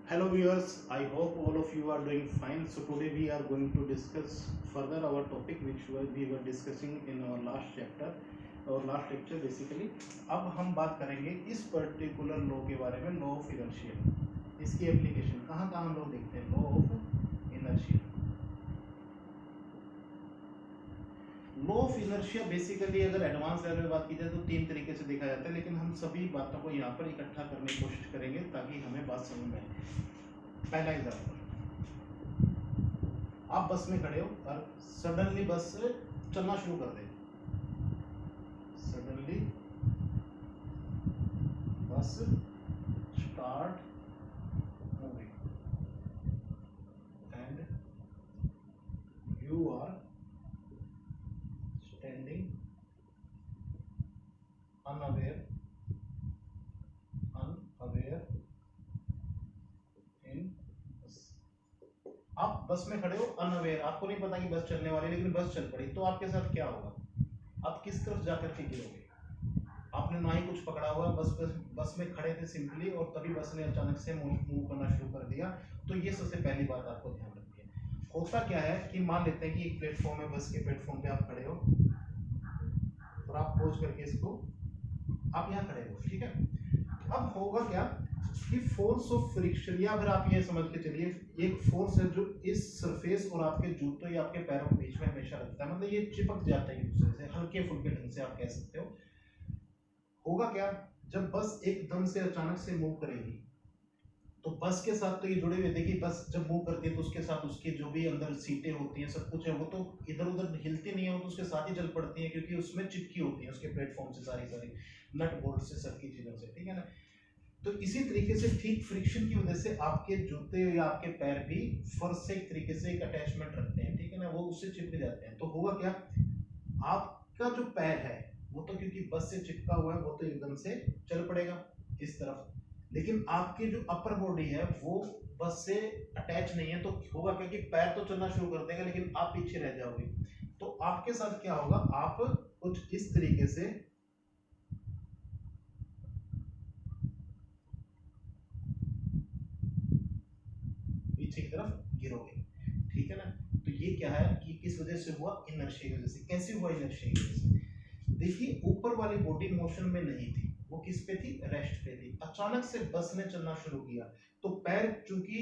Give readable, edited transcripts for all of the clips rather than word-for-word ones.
Hello viewers, I hope all of you are doing fine. So today we are going to discuss further our topic which we were discussing in our last chapter और last lecture basically. अब हम बात करेंगे इस particular law के बारे में, law of inertia. इसकी एप्लीकेशन कहाँ कहाँ हम लोग देखते हैं, law of inertia. Law of inertia basically अगर एडवांस लेवल में बात की जाए तो तीन तरीके से देखा जाता है, लेकिन हम सभी बातों को यहाँ पर इकट्ठा करने की कोशिश करेंगे ताकि हमें बात समझ में आए। पहला एग्जाम्पल, आप बस में खड़े हो और सडनली बस चलना शुरू कर दे। Suddenly bus start moving and you are standing unaware in bus. आप बस में खड़े हो अनअवेयर, आपको नहीं पता कि बस चलने वाली है, लेकिन बस चल पड़ी, तो आपके साथ क्या होगा? आप किस तरफ जाकर के गिरोगे? आपने ना ही कुछ पकड़ा हुआ, बस में खड़े थे सिंपली और तभी बस ने अचानक से मूव करना शुरू कर दिया। तो ये सबसे पहली बात आपको ध्यान रखनी है। होता क्या है कि मान लेते हैं कि एक प्लेटफॉर्म है, बस के प्लेटफॉर्म पे आप खड़े हो और आप खोज करके इसको आप यहाँ खड़े हो, ठीक है। अब होगा क्या कि फोर्स ऑफ फ्रिक्शन, या फिर आप ये समझ के चलिए एक फोर्स है जो इस सरफेस और आपके जूतों या आपके पैरों के बीच में हमेशा रहता है, मतलब ये चिपक जाता है एक दूसरे से, हल्के फुल्के ढंग से आप कह सकते हो। होगा क्या, जब बस एकदम से अचानक से मूव करेगी तो बस के साथ तो ये जुड़े हुए, देखिए बस जब मूव करती है तो उसके साथ उसके जो भी अंदर सीटें होती हैं, सब कुछ है, वो तो इधर उधर हिलती नहीं है, वो तो उसके साथ ही चल पड़ती है क्योंकि उसमें चिपकी होती है उसके प्लेटफॉर्म से सारी सारी नट बोल्ट से, सबकी चीजों से, ठीक है ना। तो इसी तरीके से ठीक फ्रिक्शन की वजह से आपके जूते या आपके पैर भी फर्श से एक तरीके से एक अटैचमेंट रखते हैं, ठीक है ना, वो उससे चिपक जाते हैं। तो होगा क्या, आपका जो पैर है वो तो क्योंकि बस से चिपका हुआ है, वो तो एकदम से चल पड़ेगा इस तरफ, लेकिन आपकी जो अपर बॉडी है वो बस से अटैच नहीं है। तो होगा क्या कि पैर तो चलना शुरू कर देगा लेकिन आप पीछे रह जाओगे। तो आपके साथ क्या होगा, आप कुछ इस तरीके से पीछे की तरफ गिरोगे, ठीक है ना। तो ये क्या है कि किस वजह से हुआ, इनर्शिया की वजह से। कैसे हुआ इनर्शिया की वजह से? देखिए ऊपर वाली बॉडी मोशन में नहीं थी, वो किस पे थी, रेस्ट पे थी। अचानक से बस ने चलना शुरू किया तो पैर चूंकि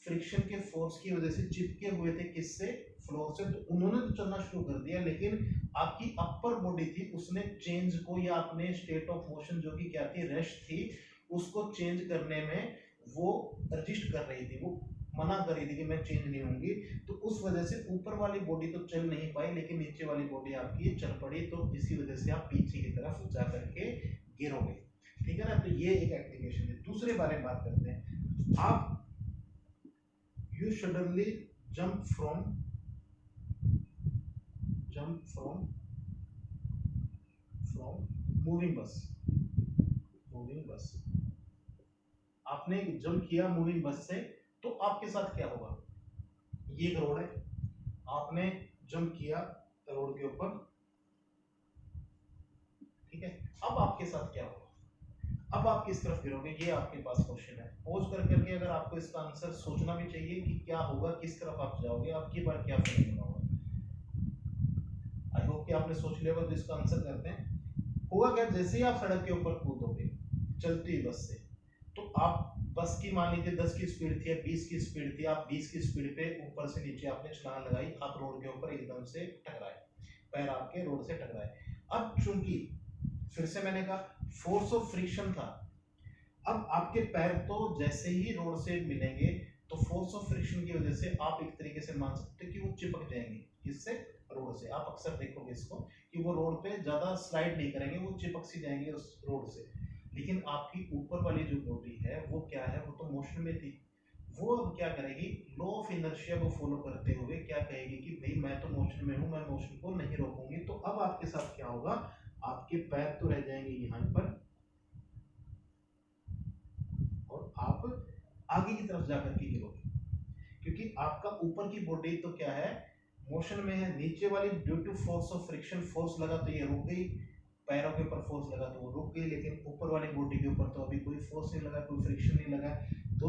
फ्रिक्शन के फोर्स की वजह से चिपके हुए थे किससे, फ्लोर से, तो उन्होंने तो चलना शुरू कर दिया, लेकिन आपकी अपर बॉडी थी उसने चेंज को, या अपने स्टेट ऑफ मोशन जो कि क्या थी, रेस्ट थी, उसको चेंज करने में वो रजिस्ट कर रही थी, वो मना कर रही थी कि मैं चेंज नहीं होंगी। तो उस वजह से ऊपर वाली बॉडी तो चल नहीं पाई लेकिन नीचे वाली बॉडी आपकी चल पड़ी, तो इसी वजह से आप पीछे की तरफ जा करके गिरोगे, ठीक है ना। तो ये एक एप्लीकेशन है। दूसरे बारे में बात करते हैं। आप you suddenly jump from moving बस। आपने जंप किया मूविंग बस से, तो आपके साथ क्या होगा, ये एक रोड है, आपने जंप किया रोड के ऊपर, ठीक है। अब आपके साथ क्या होगा, अब आप किस तरफ गिरोगे, ये आपके पास क्वेश्चन है। पोज कर करके अगर आपको इसका आंसर सोचना भी चाहिए कि क्या होगा, किस तरफ आप जाओगे, आपकी बार क्या फीलिंग होगा। आई होप कि आपने सोच लिया होगा, तो इसका आंसर करते हैं। होगा क्या, जैसे ही आप सड़क के ऊपर कूदोगे चलती हुई बस से, तो आप बस की मान लीजिए 10 की स्पीड थी या 20 की स्पीड थी, आप 20 की स्पीड पे ऊपर से नीचे आपने छलांग लगाई, आप रोड के ऊपर एकदम से टकराए, पैर आपके रोड से टकराए। अब चूंकि फिर से मैंने कहा फोर्स ऑफ फ्रिक्शन था, अब आपके पैर तो जैसे ही रोड से मिलेंगे तो फोर्स ऑफ फ्रिक्शन की वजह से आप एक तरीके से मान सकते हो कि वो चिपक जाएंगे, किससे, रोड से। आप अक्सर देखोगे इसको कि वो रोड पे ज्यादा स्लाइड नहीं करेंगे, वो चिपक सी जाएंगे उस रोड से। लेकिन आपकी ऊपर वाली जो बॉडी है वो क्या है, वो तो मोशन में थी, वो अब क्या करेगी, लॉ ऑफ इनर्शिया को फॉलो करते हुए क्या कहेगी कि भाई मैं तो मोशन में हूं, मैं मोशन को नहीं रोकूंगी। तो अब आपके साथ क्या होगा, आपके पैर तो रह जाएंगे यहाँ पर और आप आगे की तरफ जाकर के गिरोगे, क्योंकि आपका ऊपर की बॉडी तो क्या है, मोशन में है, नीचे वाली due to force of friction force लगा तो ये रुक गई, पैरों के ऊपर फोर्स लगा तो वो रुक गई, लेकिन ऊपर वाली बॉडी के ऊपर तो अभी कोई फोर्स नहीं लगा, कोई फ्रिक्शन नहीं लगा, तो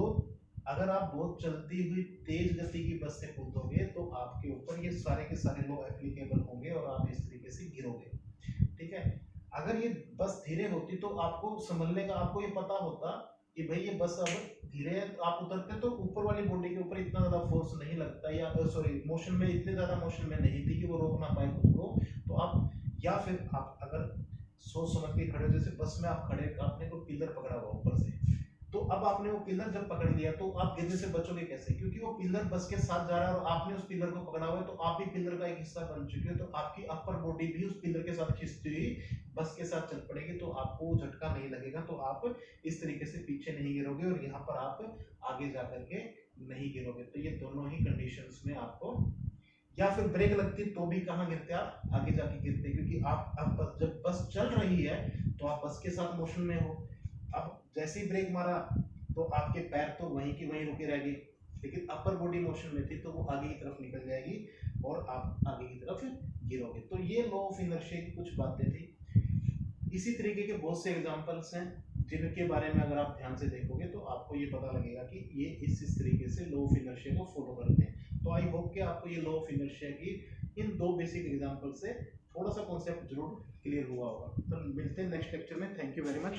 अगर आप बहुत चलती हुई तेज गति की बस से कूदोगे तो आपके ऊपर ये सारे के सारे लॉ एप्लीकेबल होंगे और आप इस तरीके से गिरोगे, ठीक है। अगर ये बस धीरे होती तो आपको संभलने का, आपको ये पता होता कि भाई ये बस अब धीरे है, तो आप उतरते तो ऊपर वाली बॉडी के ऊपर इतना ज्यादा फोर्स नहीं लगता, या सॉरी मोशन में इतने ज्यादा मोशन में नहीं थी कि वो रोक ना पाए खुद को, तो आप, या फिर आप अगर सोच समझ के खड़े हो, जैसे बस में आप खड़े, आपने कोई पिलर पकड़ा हुआ ऊपर से, तो अब आपने वो पिलर जब पकड़ लिया तो आप गिरने से बचोगे कैसे, क्योंकि वो पिलर बस के साथ जा रहा है और आपने उस पिलर को पकड़ा हुआ है, तो आप भी पिलर का एक हिस्सा बन चुके हो, तो आपकी अपर बॉडी भी उस पिलर के साथ खींचती हुई बस के साथ चल पड़ेगी, तो आपको वो झटका नहीं लगेगा, तो आप इस तरीके से पीछे नहीं गिरोगे और यहाँ पर आप आगे जा करके नहीं गिरोगे। तो ये दोनों ही कंडीशंस में आपको, या फिर ब्रेक लगती तो भी कहाँ गिरते आप, आगे जाके गिरते, क्योंकि आप अब जब बस चल रही है तो आप बस के साथ मोशन में हो, अब जैसे ही ब्रेक मारा तो आपके पैर तो वहीं की वहीं रुके रहेंगे, लेकिन अपर बॉडी मोशन में थी तो वो आगे की तरफ निकल जाएगी और आप आगे की तरफ गिरोगे। तो ये लॉ ऑफ इनर्शिया की कुछ बातें थी। इसी तरीके के बहुत से एग्जांपल्स हैं जिनके बारे में अगर आप ध्यान से देखोगे तो आपको ये पता लगेगा कि ये इस तरीके से लॉ ऑफ इनर्शिया को फॉलो करते हैं। तो आई होप कि आपको ये लॉ ऑफ इनर्शिया की इन दो बेसिक एग्जांपल से थोड़ा सा कॉन्सेप्ट जरूर क्लियर हुआ होगा। तो मिलते हैं नेक्स्ट लेक्चर में। Thank you very much.